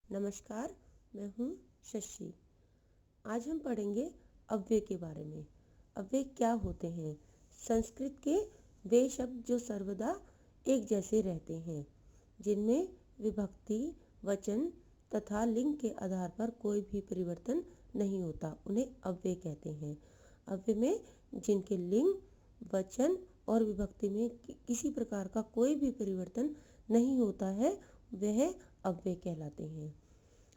नमस्कार, मैं हूँ शशि। आज हम पढ़ेंगे अव्यय के बारे में। अव्यय क्या होते हैं? संस्कृत के वे शब्द जो सर्वदा एक जैसे रहते हैं, जिनमें विभक्ति, वचन तथा लिंग के आधार पर कोई भी परिवर्तन नहीं होता, उन्हें अव्यय कहते हैं। अव्यय में जिनके लिंग, वचन और विभक्ति में किसी प्रकार का कोई भी परिवर्तन नहीं होता है, वह अव्यय कहलाते हैं।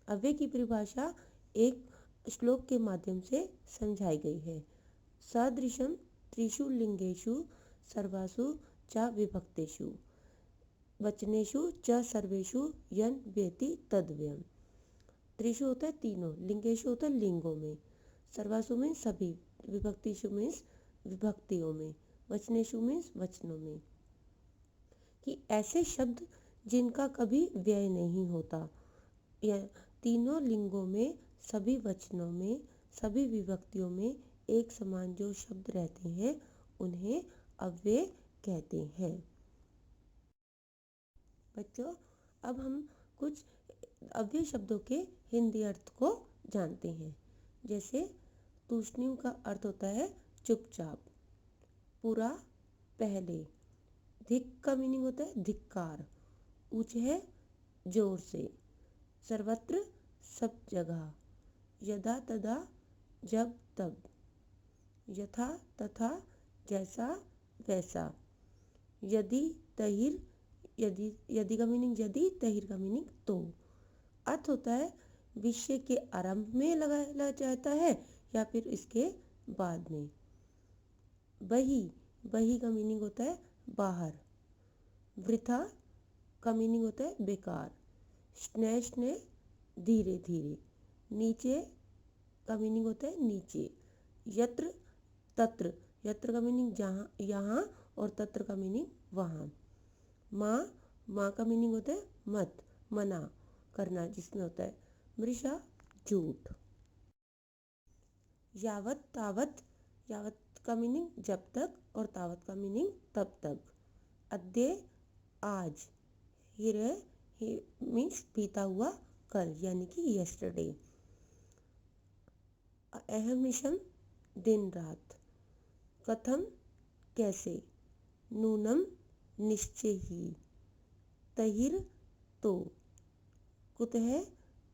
अव्यय की परिभाषा एक श्लोक के माध्यम से समझाई गई है। सदृशम त्रिषु लिंगेषु सर्वासु च विभक्तेषु वचनेषु च सर्वेषु यन व्यति तद्व्ययम्। त्रिषु होता है तीनों, लिंगेषु होता है लिंगों में, सर्वासु में सभी, विभक्तिषु में विभक्तियों में, वचनेषु में वचनों में, कि ऐसे शब्द जिनका कभी व्यय नहीं होता, या तीनों लिंगों में, सभी वचनों में, सभी विभक्तियों में एक समान जो शब्द रहते हैं, उन्हें अव्यय कहते हैं। बच्चों, अब हम कुछ अव्यय शब्दों के हिंदी अर्थ को जानते हैं। जैसे तूष्णीम का अर्थ होता है चुपचाप, पूरा, पहले। धिक का मीनिंग होता है धिक्कार, ऊंच है, जोर से। सर्वत्र, सब जगह। यदा तदा, जब तब। यथा तथा, जैसा वैसा। यदि तहिर, यदि का मीनिंग यदि, तहिर का मीनिंग तो। अर्थ होता है विषय के आरंभ में लगाया जाता है या फिर इसके बाद में। बही, बही का मीनिंग होता है बाहर। वृथा का मीनिंग होता है बेकार। स्नेह स्नेह, धीरे धीरे। नीचे का मीनिंग होता है नीचे। यत्र तत्र, यत्र का मीनिंग जहाँ, यहाँ, और तत्र का मीनिंग वहाँ। माँ, माँ का मीनिंग होता है मत, मना करना, जिसमें होता है मृषा, झूठ। यावत तावत, यावत का मीनिंग जब तक और तावत का मीनिंग तब तक। अद्य, आज। हिरे मीन्स बीता हुआ कल, यानी कि यस्टरडे। अहर्निशम, दिन रात। कथम, कैसे। नूनम, निश्चय ही। तहिर, तो। कुतः,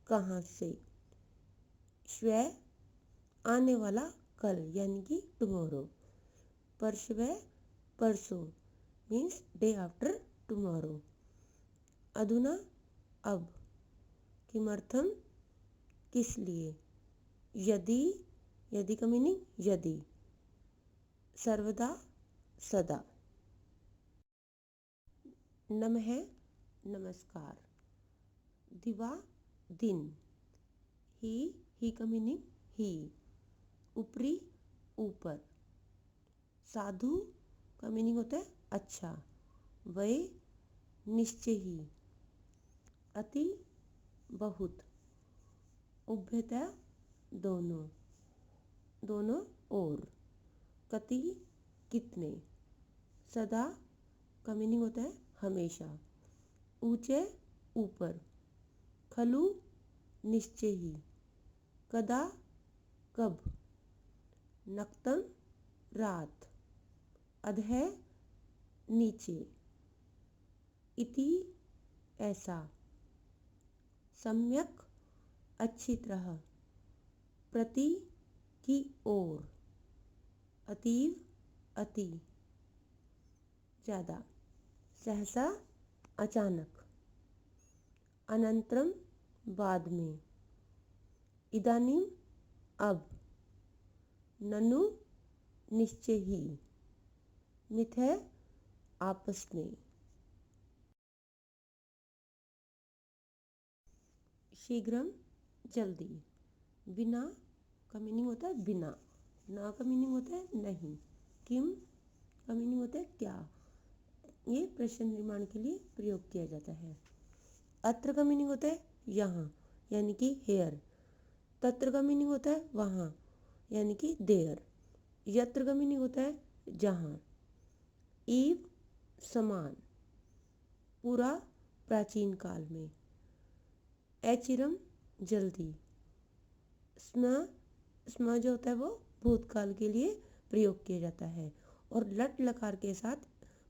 कहाँ से। श्वः, आने वाला कल, यानी कि टुमारो। परश्वः, परसों, मीन्स डे आफ्टर टुमारो। अधुना, अब। किमर्थम, किस लिए। यदि, यदि का मीनिंग यदि। सर्वदा, सदा। नमः, नमस्कार। दिवा, दिन। ही का मीनिंग ही। ऊपरी, ऊपर। साधु का मीनिंग होता है अच्छा। वै, निश्चय ही। अति, बहुत। उभयता, दोनों, दोनों ओर। कति, कितने। सदा का मीनिंग होता है हमेशा। ऊंचे, ऊपर। खलु, निश्चय ही। कदा, कब। नक्तम, रात। अधः, नीचे। इति, ऐसा। सम्यक, अच्छी तरह। प्रति, की ओर। अतीव, अति, ज़्यादा। सहसा, अचानक। अनंतरम, बाद में। इदानीम, अब। ननु, निश्चय ही। मिथः, आपस में। शीघ्रम, जल्दी। बिना का मीनिंग होता है बिना। ना का मीनिंग होता है नहीं। किम का मीनिंग होता है क्या। ये प्रश्न निर्माण के लिए प्रयोग किया जाता है। अत्र का मीनिंग होता है यहाँ, यानी कि हेयर। तत्र का मीनिंग होता है वहाँ, यानी कि देयर। यत्र का मीनिंग होता है जहाँ। ईव, समान। पूरा, प्राचीन काल में। एचिरम जल्दी। स्म स्म जो होता है वो भूतकाल के लिए प्रयोग किया जाता है और लट लकार के साथ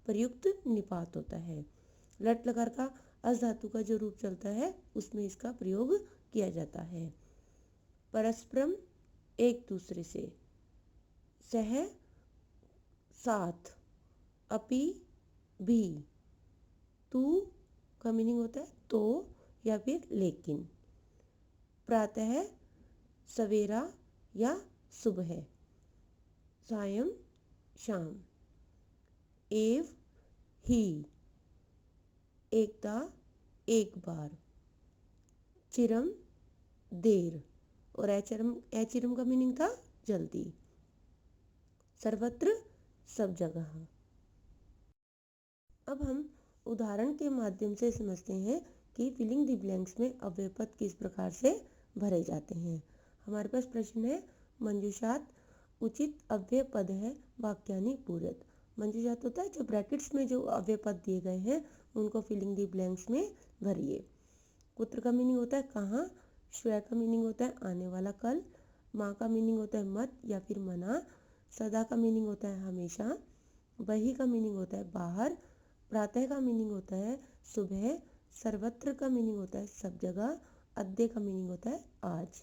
प्रयुक्त निपात होता है। लट लकार का अस धातु का जो रूप चलता है उसमें इसका प्रयोग किया जाता है। परस्परम एक दूसरे से, सह साथ, अपि भी, तू का मीनिंग होता है तो या फिर लेकिन, प्रातः सवेरा या सुबह, सायं शाम, एव ही, एकता एक बार, चिरम देर और एचिरम का मीनिंग था जल्दी, सर्वत्र सब जगह। अब हम उदाहरण के माध्यम से समझते हैं कि फिलिंग द ब्लैंक्स में अव्यय पद किस प्रकार से भरे जाते हैं। हमारे पास प्रश्न है, मंजूषात उचित अव्यय पद है वाक्यानि पूरत। मंजूषात होता है जो ब्रैकेट्स में जो अव्यय पद दिए गए हैं उनको फिलिंग द ब्लैंक्स में भरिए। कुत्र का मीनिंग होता है कहाँ, श्वय का मीनिंग होता है आने वाला कल, माँ का मीनिंग होता है मत या फिर मना, सदा का मीनिंग होता है हमेशा, बही का मीनिंग होता है बाहर, प्रातः का मीनिंग होता है सुबह, सर्वत्र का मीनिंग होता है सब जगह, अद्य का मीनिंग होता है आज।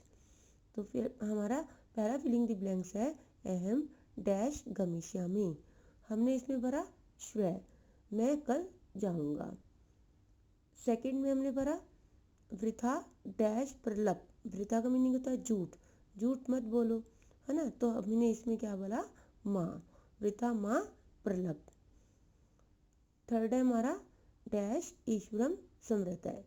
तो फिर हमारा पहला फिलिंग द ब्लैंक्स है अहम डैश गमिष्यामि। हमने इसमें भरा श्वय, मैं कल जाऊंगा। सेकंड में हमने भरा वृथा डैश प्रलप। वृथा का मीनिंग होता है झूठ, झूठ मत बोलो, है ना। तो हमने इसमें क्या बोला, माँ, वृथा माँ प्रलप। थर्ड है हमारा डैश ईश्वरम स्मृत है,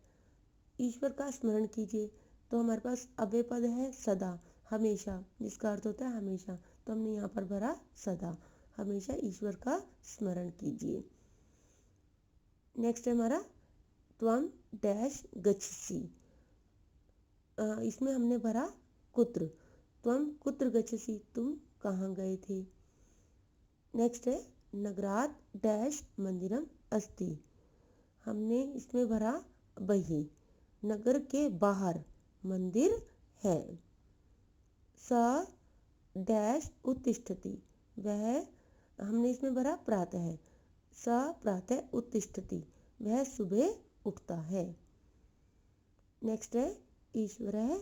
ईश्वर का स्मरण कीजिए। तो हमारे पास अव्यय पद है सदा, हमेशा, जिसका अर्थ होता है हमेशा। तो हमने यहाँ पर भरा सदा, हमेशा ईश्वर का स्मरण कीजिए। नेक्स्ट है हमारा त्वम डैश गच्छसि। इसमें हमने भरा कुत्र, त्वम कुत्र गच्छसि, तुम कहाँ गए थे। नेक्स्ट है नगरात डैश मंदिरम अस्ति। हमने इसमें भरा बही, नगर के बाहर मंदिर है। स डैश उत्तिष्ठति, वह, हमने इसमें भरा प्रातः, स प्रातः उत्तिष्ठति, वह सुबह उठता है। नेक्स्ट है ईश्वर है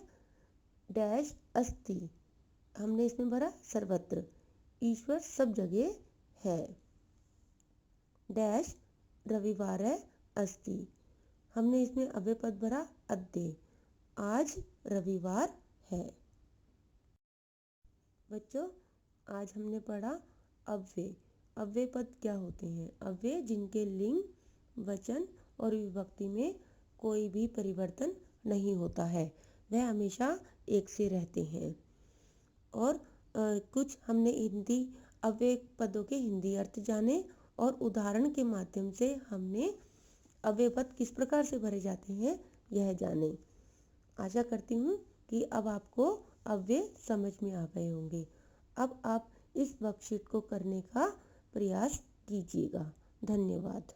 डैश अस्ति। हमने इसमें भरा सर्वत्र, ईश्वर सब जगह है। डैश रविवार है अस्ति। हमने इसमें अव्यय पद भरा अद्य, आज रविवार है। बच्चों, आज हमने पढ़ा अव्यय। अव्यय पद क्या होते हैं? अव्यय जिनके लिंग, वचन और विभक्ति में कोई भी परिवर्तन नहीं होता है, वह हमेशा एक से रहते हैं। और कुछ हमने हिंदी अव्यय पदों के हिंदी अर्थ जाने और उदाहरण के माध्यम से हमने अव्यय पद किस प्रकार से भरे जाते हैं यह जाने। आशा करती हूँ कि अब आपको अव्यय समझ में आ गए होंगे। अब आप इस वर्कशीट को करने का प्रयास कीजिएगा। धन्यवाद।